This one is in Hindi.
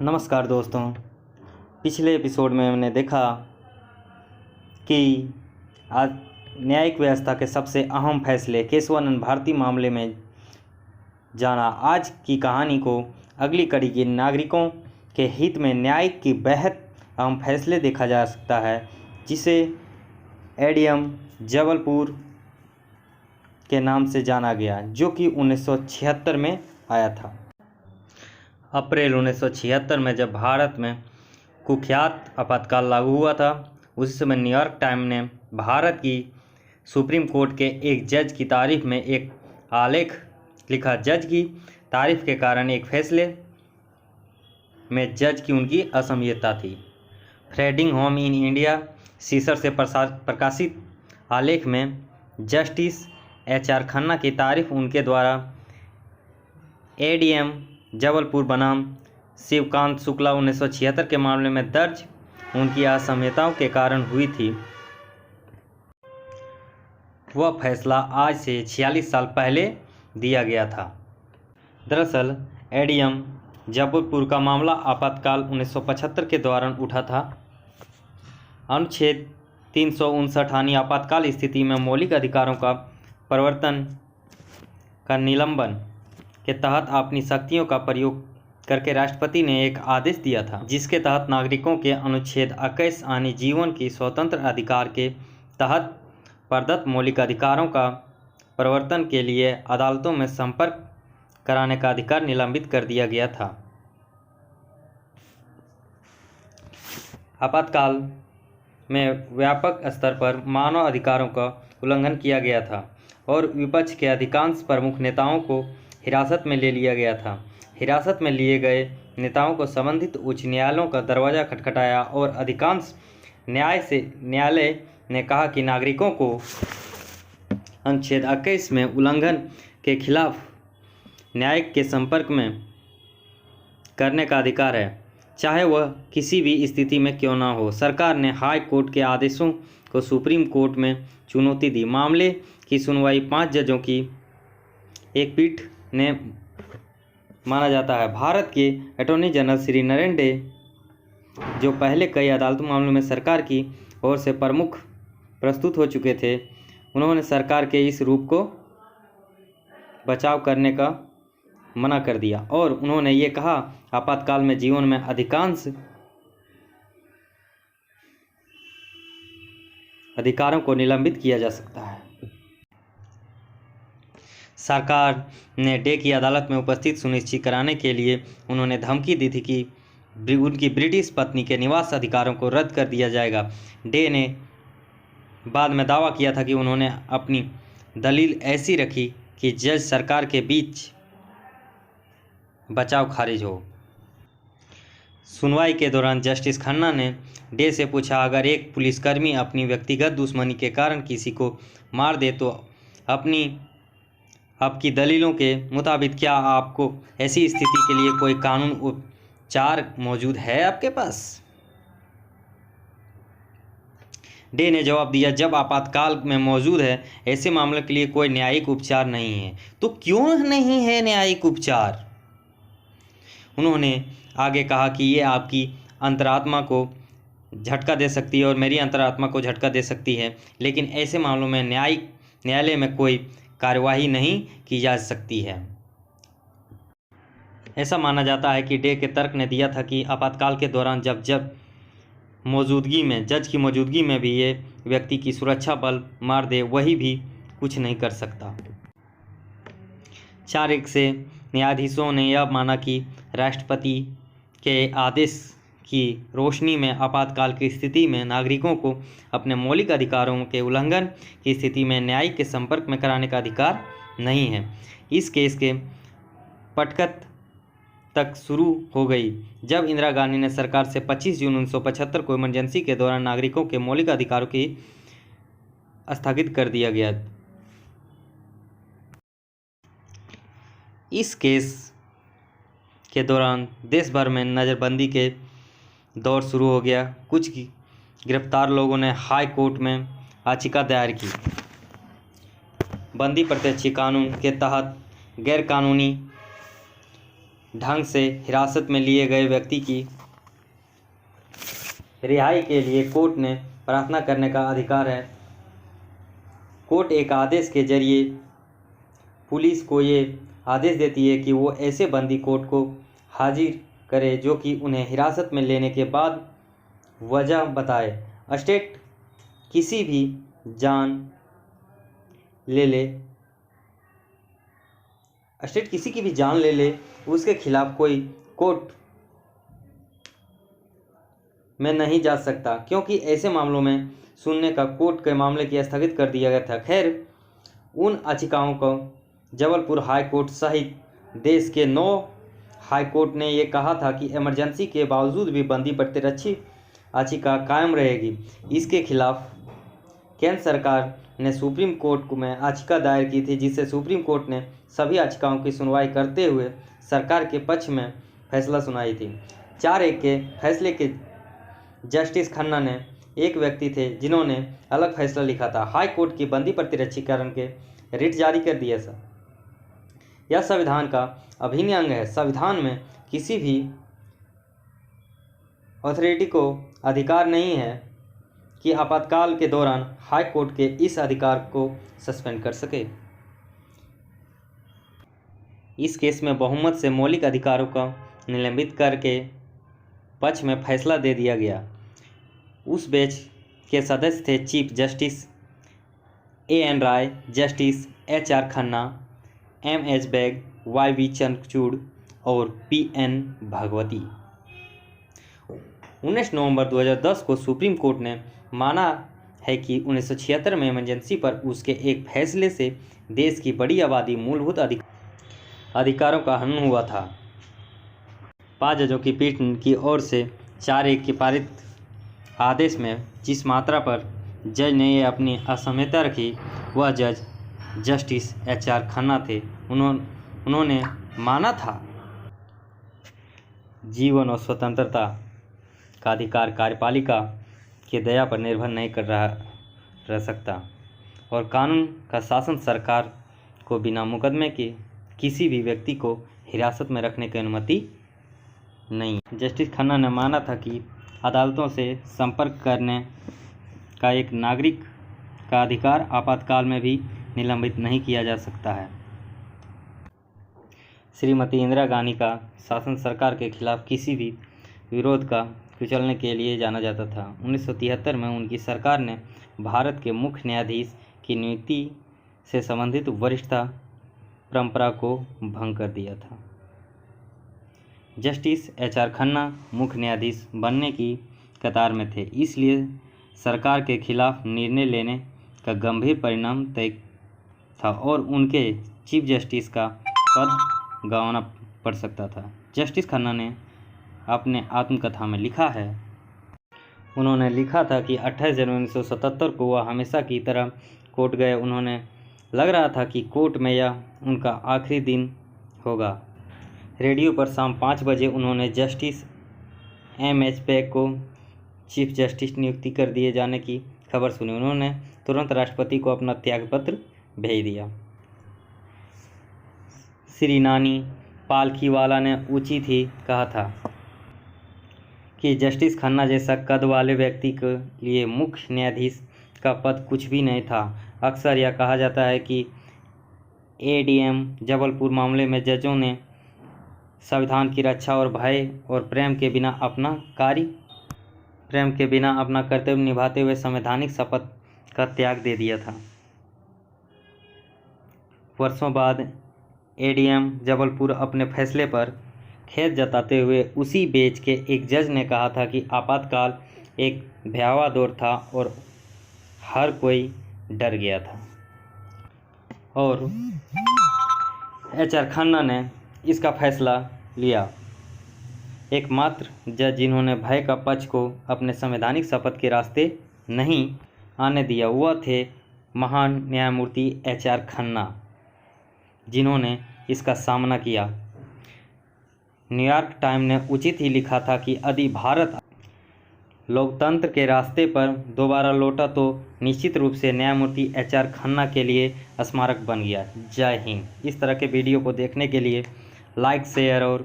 नमस्कार दोस्तों। पिछले एपिसोड में हमने देखा कि आज न्यायिक व्यवस्था के सबसे अहम फैसले केशवानंद भारती मामले में जाना। आज की कहानी को अगली कड़ी की नागरिकों के हित में न्यायिक की बेहद अहम फैसले देखा जा सकता है, जिसे एडीएम जबलपुर के नाम से जाना गया, जो कि 1976 में आया था। अप्रैल 1976 में जब भारत में कुख्यात आपातकाल लागू हुआ था, उसी समय न्यूयॉर्क टाइम ने भारत की सुप्रीम कोर्ट के एक जज की तारीफ में एक आलेख लिखा। जज की तारीफ के कारण एक फैसले में जज की उनकी असमियतता थी। फ्रेडिंग होम इन इंडिया शीर्षक से प्रकाशित आलेख में जस्टिस HR खन्ना की तारीफ उनके द्वारा एडीएम जबलपुर बनाम शिवकांत शुक्ला 1976 के मामले में दर्ज उनकी असमयताओं के कारण हुई थी। वह फैसला आज से 46 साल पहले दिया गया था। दरअसल एडीएम जबलपुर का मामला आपातकाल 1975 के दौरान उठा था। अनुच्छेद 359 आपातकाल स्थिति में मौलिक अधिकारों का प्रवर्तन का निलंबन के तहत अपनी शक्तियों का प्रयोग करके राष्ट्रपति ने एक आदेश दिया था, जिसके तहत नागरिकों के अनुच्छेद 21 यानी जीवन की स्वतंत्र अधिकार के तहत प्रदत्त मौलिक अधिकारों का प्रवर्तन के लिए अदालतों में संपर्क कराने का अधिकार निलंबित कर दिया गया था। आपातकाल में व्यापक स्तर पर मानव अधिकारों का उल्लंघन किया गया था और विपक्ष के अधिकांश प्रमुख नेताओं को हिरासत में ले लिया गया था। हिरासत में लिए गए नेताओं को संबंधित उच्च न्यायालयों का दरवाज़ा खटखटाया और अधिकांश न्यायालय ने कहा कि नागरिकों को अनुच्छेद 21 में उल्लंघन के खिलाफ न्यायिक के संपर्क में करने का अधिकार है, चाहे वह किसी भी स्थिति में क्यों न हो। सरकार ने हाई कोर्ट के आदेशों को सुप्रीम कोर्ट में चुनौती दी। मामले की सुनवाई 5 जजों की एक पीठ ने माना जाता है। भारत के attorney general Shri Narendra day, जो पहले कई अदालतों मामलों में सरकार की ओर से प्रमुख प्रस्तुत हो चुके थे, उन्होंने सरकार के इस रूप को बचाव करने का मना कर दिया और उन्होंने ये कहा, आपातकाल में जीवन में अधिकांश अधिकारों को निलंबित किया जा सकता है। सरकार ने डे की अदालत में उपस्थित सुनिश्चित कराने के लिए उन्होंने धमकी दी थी कि उनकी ब्रिटिश पत्नी के निवास अधिकारों को रद्द कर दिया जाएगा। डे ने बाद में दावा किया था कि उन्होंने अपनी दलील ऐसी रखी कि जज सरकार के बीच बचाव खारिज हो। सुनवाई के दौरान जस्टिस खन्ना ने डे से पूछा, अगर एक पुलिसकर्मी अपनी व्यक्तिगत दुश्मनी के कारण किसी को मार दे तो आपकी दलीलों के मुताबिक क्या आपको ऐसी स्थिति के लिए कोई कानून उपचार मौजूद है आपके पास? डे ने जवाब दिया, जब आपातकाल में मौजूद है, ऐसे मामले के लिए कोई न्यायिक उपचार नहीं है। तो क्यों नहीं है न्यायिक उपचार? उन्होंने आगे कहा कि ये आपकी अंतरात्मा को झटका दे सकती है और मेरी अंतरात्मा को झटका दे सकती है, लेकिन ऐसे मामलों में न्यायालय में कोई कार्यवाही नहीं की जा सकती है। ऐसा माना जाता है कि डे के तर्क ने दिया था कि आपातकाल के दौरान जब जज की मौजूदगी में भी ये व्यक्ति की सुरक्षा बल मार दे, वही भी कुछ नहीं कर सकता। 4-1 से न्यायाधीशों ने यह माना कि राष्ट्रपति के आदेश की रोशनी में आपातकाल की स्थिति में नागरिकों को अपने मौलिक अधिकारों के उल्लंघन की स्थिति में न्यायिक के संपर्क में कराने का अधिकार नहीं है। इस केस के पटकथ तक शुरू हो गई जब इंदिरा गांधी ने सरकार से 25 जून 1975 को इमरजेंसी के दौरान नागरिकों के मौलिक अधिकारों की स्थगित कर दिया गया। इस केस के दौरान देश भर में नज़रबंदी के दौर शुरू हो गया। कुछ गिरफ्तार लोगों ने हाई कोर्ट में याचिका दायर की। बंदी प्रत्यक्ष कानून के तहत गैरकानूनी ढंग से हिरासत में लिए गए व्यक्ति की रिहाई के लिए कोर्ट ने प्रार्थना करने का अधिकार है। कोर्ट एक आदेश के जरिए पुलिस को ये आदेश देती है कि वो ऐसे बंदी कोर्ट को हाजिर करे जो कि उन्हें हिरासत में लेने के बाद वजह बताए। स्टेट किसी भी जान ले उसके खिलाफ कोई कोर्ट में नहीं जा सकता, क्योंकि ऐसे मामलों में सुनने का कोर्ट के मामले की स्थगित कर दिया गया था। खैर, उन याचिकाओं को जबलपुर हाई कोर्ट सहित देश के 9 हाई कोर्ट ने ये कहा था कि इमरजेंसी के बावजूद भी बंदी प्रतिरक्षी याचिका कायम रहेगी। इसके खिलाफ केंद्र सरकार ने सुप्रीम कोर्ट में याचिका दायर की थी, जिससे सुप्रीम कोर्ट ने सभी याचिकाओं की सुनवाई करते हुए सरकार के पक्ष में फैसला सुनाई थी। 4-1 के फैसले के जस्टिस खन्ना ने एक व्यक्ति थे जिन्होंने अलग फैसला लिखा था। हाई कोर्ट की बंदी प्रतिरक्षीकरण के रिट जारी कर दिया था। यह संविधान का अभिन्न अंग है। संविधान में किसी भी अथॉरिटी को अधिकार नहीं है कि आपातकाल के दौरान हाई कोर्ट के इस अधिकार को सस्पेंड कर सके। इस केस में बहुमत से मौलिक अधिकारों को निलंबित करके पक्ष में फैसला दे दिया गया। उस बेंच के सदस्य थे chief justice A.N. Ray, justice H.R. Khanna, M.H. Beg, Y.V. Chandrachud और P.N. भगवती। 19 नवंबर 2010 को सुप्रीम कोर्ट ने माना है कि 1976 में इमरजेंसी पर उसके एक फैसले से देश की बड़ी आबादी मूलभूत अधिकारों का हनन हुआ था। 5 जजों की पीठ की ओर से 4-1 के पारित आदेश में जिस मात्रा पर जज ने ये अपनी असहमति रखी, वह जज जस्टिस H.R. खन्ना थे। उन्होंने माना था जीवन और स्वतंत्रता का अधिकार कार्यपालिका के दया पर निर्भर नहीं रह सकता और कानून का शासन सरकार को बिना मुकदमे के किसी भी व्यक्ति को हिरासत में रखने की अनुमति नहीं। जस्टिस खन्ना ने माना था कि अदालतों से संपर्क करने का एक नागरिक का अधिकार आपातकाल में भी निलंबित नहीं किया जा सकता है। श्रीमती इंदिरा गांधी का शासन सरकार के खिलाफ किसी भी विरोध का कुचलने के लिए जाना जाता था। 1973 में उनकी सरकार ने भारत के मुख्य न्यायाधीश की नियुक्ति से संबंधित वरिष्ठता परंपरा को भंग कर दिया था। Justice H.R. खन्ना मुख्य न्यायाधीश बनने की कतार में थे, इसलिए सरकार के खिलाफ निर्णय लेने का गंभीर परिणाम तय था और उनके चीफ जस्टिस का पद गंवाना पड़ सकता था। जस्टिस खन्ना ने अपने आत्मकथा में लिखा है, उन्होंने लिखा था कि 28 जनवरी 1977 को वह हमेशा की तरह कोर्ट गए। उन्होंने लग रहा था कि कोर्ट में यह उनका आखिरी दिन होगा। रेडियो पर शाम 5 बजे उन्होंने जस्टिस M.H. बेग को चीफ जस्टिस नियुक्ति कर दिए जाने की खबर सुनी। उन्होंने तुरंत राष्ट्रपति को अपना त्यागपत्र भेज दिया। श्री नानी पालखीवाला ने उचित ही कहा था कि जस्टिस खन्ना जैसा कद वाले व्यक्ति के लिए मुख्य न्यायाधीश का पद कुछ भी नहीं था। अक्सर यह कहा जाता है कि ADM जबलपुर मामले में जजों ने संविधान की रक्षा और भय और प्रेम के बिना अपना कर्तव्य निभाते हुए संवैधानिक शपथ का त्याग दे दिया था। वर्षों बाद ADM जबलपुर अपने फैसले पर खेद जताते हुए उसी बेंच के एक जज ने कहा था कि आपातकाल एक भयावह दौर था और हर कोई डर गया था और H.R. खन्ना ने इसका फैसला लिया। एकमात्र जज जिन्होंने भय का पक्ष को अपने संवैधानिक शपथ के रास्ते नहीं आने दिया वह थे महान न्यायमूर्ति H.R. खन्ना, जिन्होंने इसका सामना किया। न्यूयॉर्क टाइम ने उचित ही लिखा था कि यदि भारत लोकतंत्र के रास्ते पर दोबारा लौटा तो निश्चित रूप से न्यायमूर्ति H.R. खन्ना के लिए स्मारक बन गया। जय हिंद। इस तरह के वीडियो को देखने के लिए लाइक, शेयर और